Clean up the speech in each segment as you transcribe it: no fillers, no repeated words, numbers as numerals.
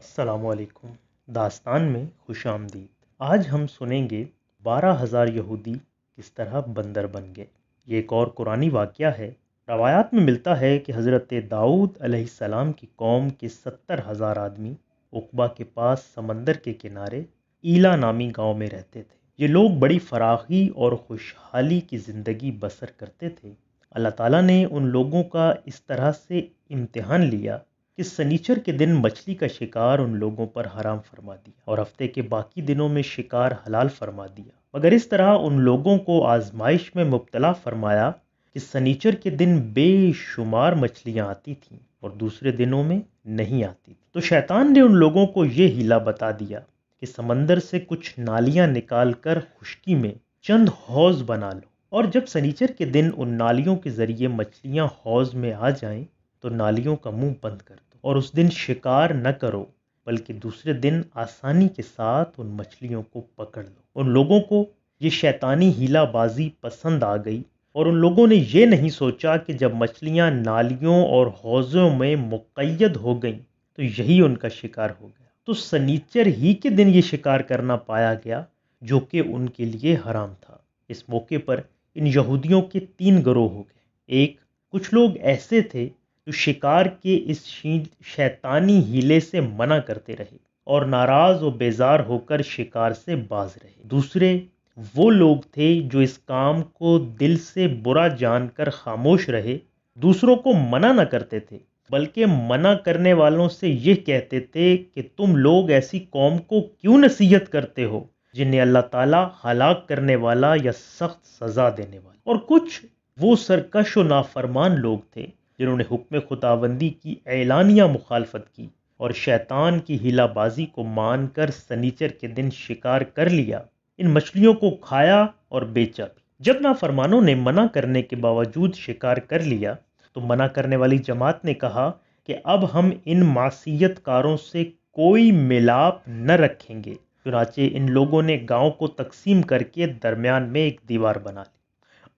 السلام علیکم۔ داستان میں خوش آمدید۔ آج ہم سنیں گے 12,000 یہودی کس طرح بندر بن گئے۔ یہ ایک اور قرآنی واقعہ ہے۔ روایات میں ملتا ہے کہ حضرت داؤد علیہ السلام کی قوم کے 70,000 آدمی عقبہ کے پاس سمندر کے کنارے ایلا نامی گاؤں میں رہتے تھے۔ یہ لوگ بڑی فراخی اور خوشحالی کی زندگی بسر کرتے تھے۔ اللہ تعالیٰ نے ان لوگوں کا اس طرح سے امتحان لیا کہ سنیچر کے دن مچھلی کا شکار ان لوگوں پر حرام فرما دیا اور ہفتے کے باقی دنوں میں شکار حلال فرما دیا، مگر اس طرح ان لوگوں کو آزمائش میں مبتلا فرمایا کہ سنیچر کے دن بے شمار مچھلیاں آتی تھیں اور دوسرے دنوں میں نہیں آتی تھیں۔ تو شیطان نے ان لوگوں کو یہ ہیلا بتا دیا کہ سمندر سے کچھ نالیاں نکال کر خشکی میں چند حوض بنا لو، اور جب سنیچر کے دن ان نالیوں کے ذریعے مچھلیاں حوض میں آ جائیں تو نالیوں کا منہ بند کر دو اور اس دن شکار نہ کرو، بلکہ دوسرے دن آسانی کے ساتھ ان مچھلیوں کو پکڑ لو۔ ان لوگوں کو یہ شیطانی ہیلا بازی پسند آ گئی اور ان لوگوں نے یہ نہیں سوچا کہ جب مچھلیاں نالیوں اور حوضوں میں مقید ہو گئیں تو یہی ان کا شکار ہو گیا۔ تو سنیچر ہی کے دن یہ شکار کرنا پایا گیا جو کہ ان کے لیے حرام تھا۔ اس موقع پر ان یہودیوں کے 3 گروہ ہو گئے۔ ایک، کچھ لوگ ایسے تھے جو شکار کے اس شیطانی ہیلے سے منع کرتے رہے اور ناراض و بیزار ہو کر شکار سے باز رہے۔ دوسرے وہ لوگ تھے جو اس کام کو دل سے برا جان کر خاموش رہے، دوسروں کو منع نہ کرتے تھے بلکہ منع کرنے والوں سے یہ کہتے تھے کہ تم لوگ ایسی قوم کو کیوں نصیحت کرتے ہو جنہیں اللہ تعالیٰ ہلاک کرنے والا یا سخت سزا دینے والا۔ اور کچھ وہ سرکش و نافرمان لوگ تھے جنہوں نے حکم خداوندی کی اعلانیہ مخالفت کی اور شیطان کی ہیلا بازی کو مان کر سنیچر کے دن شکار کر لیا، ان مچھلیوں کو کھایا اور بیچا بھی۔ جب نافرمانوں نے منع کرنے کے باوجود شکار کر لیا تو منع کرنے والی جماعت نے کہا کہ اب ہم ان معصیت کاروں سے کوئی ملاپ نہ رکھیں گے۔ چنانچہ ان لوگوں نے گاؤں کو تقسیم کر کے درمیان میں ایک دیوار بنا لی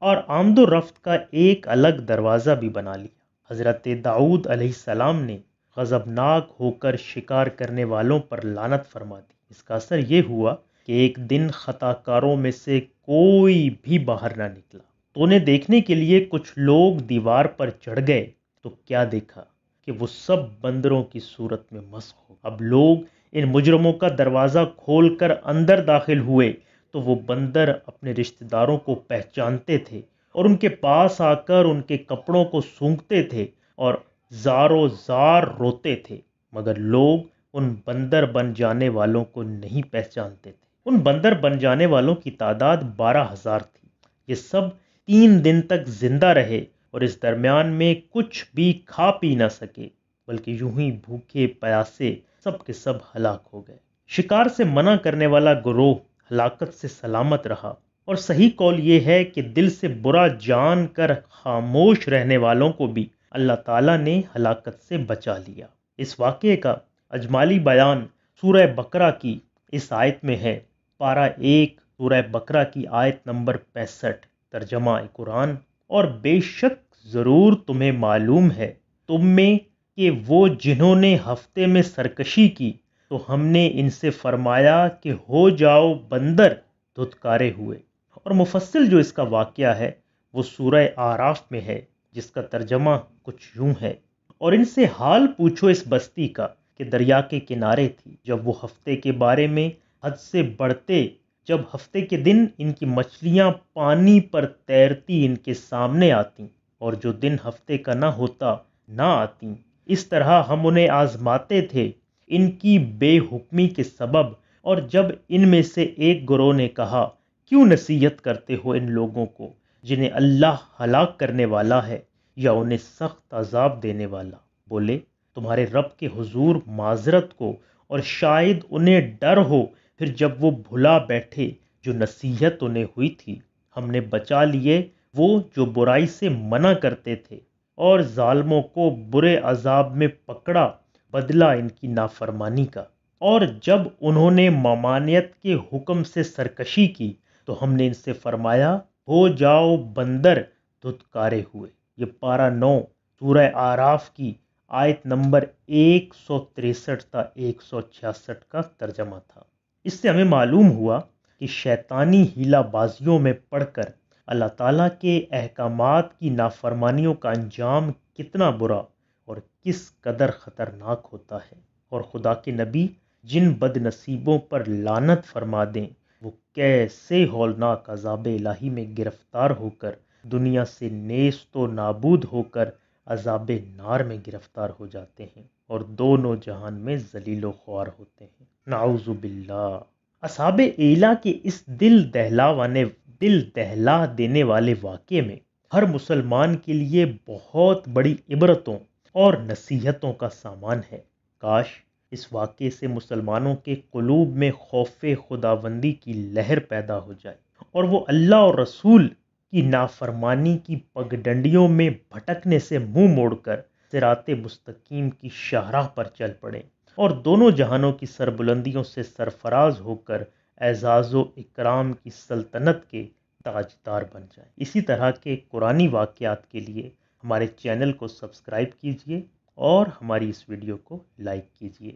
اور آمد و رفت کا ایک الگ دروازہ بھی بنا لیا۔ حضرت داؤد علیہ السلام نے غضبناک ہو کر شکار کرنے والوں پر لعنت فرما دی۔ اس کا اثر یہ ہوا کہ ایک دن خطا کاروں میں سے کوئی بھی باہر نہ نکلا۔ تو انہیں دیکھنے کے لیے کچھ لوگ دیوار پر چڑھ گئے تو کیا دیکھا کہ وہ سب بندروں کی صورت میں مسخ ہو۔ اب لوگ ان مجرموں کا دروازہ کھول کر اندر داخل ہوئے تو وہ بندر اپنے رشتہ داروں کو پہچانتے تھے اور ان کے پاس آ کر ان کے کپڑوں کو سونگھتے تھے اور زارو زار روتے تھے، مگر لوگ ان بندر بن جانے والوں کو نہیں پہچانتے تھے۔ ان بندر بن جانے والوں کی تعداد 12,000 تھی۔ یہ سب 3 دن تک زندہ رہے اور اس درمیان میں کچھ بھی کھا پی نہ سکے، بلکہ یوں ہی بھوکے پیاسے سب کے سب ہلاک ہو گئے۔ شکار سے منع کرنے والا گروہ ہلاکت سے سلامت رہا، اور صحیح قول یہ ہے کہ دل سے برا جان کر خاموش رہنے والوں کو بھی اللہ تعالیٰ نے ہلاکت سے بچا لیا۔ اس واقعے کا اجمالی بیان سورہ بقرہ کی اس آیت میں ہے۔ پارہ 1 سورہ بقرہ کی آیت نمبر 65، ترجمہ قرآن: اور بے شک ضرور تمہیں معلوم ہے تم میں کہ وہ جنہوں نے ہفتے میں سرکشی کی تو ہم نے ان سے فرمایا کہ ہو جاؤ بندر، دھتکارے ہوئے۔ اور مفصل جو اس کا واقعہ ہے وہ سورہ اعراف میں ہے، جس کا ترجمہ کچھ یوں ہے: اور ان سے حال پوچھو اس بستی کا کہ دریا کے کنارے تھی، جب وہ ہفتے کے بارے میں حد سے بڑھتے، جب ہفتے کے دن ان کی مچھلیاں پانی پر تیرتی ان کے سامنے آتیں، اور جو دن ہفتے کا نہ ہوتا نہ آتیں۔ اس طرح ہم انہیں آزماتے تھے ان کی بے حکمی کے سبب۔ اور جب ان میں سے ایک گروہ نے کہا کیوں نصیحت کرتے ہو ان لوگوں کو جنہیں اللہ ہلاک کرنے والا ہے یا انہیں سخت عذاب دینے والا، بولے تمہارے رب کے حضور معذرت کو، اور شاید انہیں ڈر ہو پھر جب وہ بھلا بیٹھے جو نصیحت انہیں ہوئی تھی۔ ہم نے بچا لیے وہ جو برائی سے منع کرتے تھے، اور ظالموں کو برے عذاب میں پکڑا بدلہ ان کی نافرمانی کا۔ اور جب انہوں نے ممانعت کے حکم سے سرکشی کی تو ہم نے ان سے فرمایا ہو جاؤ بندر، دھتکارے ہوئے۔ یہ پارہ 9 سورہ اعراف کی آیت نمبر 163 تا 166 کا ترجمہ تھا۔ اس سے ہمیں معلوم ہوا کہ شیطانی ہیلا بازیوں میں پڑھ کر اللہ تعالیٰ کے احکامات کی نافرمانیوں کا انجام کتنا برا اور کس قدر خطرناک ہوتا ہے، اور خدا کے نبی جن بد نصیبوں پر لعنت فرما دیں وہ کیسے ہولناک عذاب الہی میں گرفتار ہو کر دنیا سے نیست و نابود ہو کر عذاب نار میں گرفتار ہو جاتے ہیں اور دونوں جہان میں ذلیل و خوار ہوتے ہیں۔ نعوذ باللہ۔ اصحاب ایلا کے اس دل دہلا دینے والے واقعے میں ہر مسلمان کے لیے بہت بڑی عبرتوں اور نصیحتوں کا سامان ہے۔ کاش اس واقعے سے مسلمانوں کے قلوب میں خوف خداوندی کی لہر پیدا ہو جائے اور وہ اللہ اور رسول کی نافرمانی کی پگڈنڈیوں میں بھٹکنے سے منہ موڑ کر صراط مستقیم کی شاہراہ پر چل پڑے اور دونوں جہانوں کی سربلندیوں سے سرفراز ہو کر اعزاز و اکرام کی سلطنت کے تاجدار بن جائیں۔ اسی طرح کے قرآنی واقعات کے لیے ہمارے چینل کو سبسکرائب کیجیے اور ہماری اس ویڈیو کو لائک کیجیے۔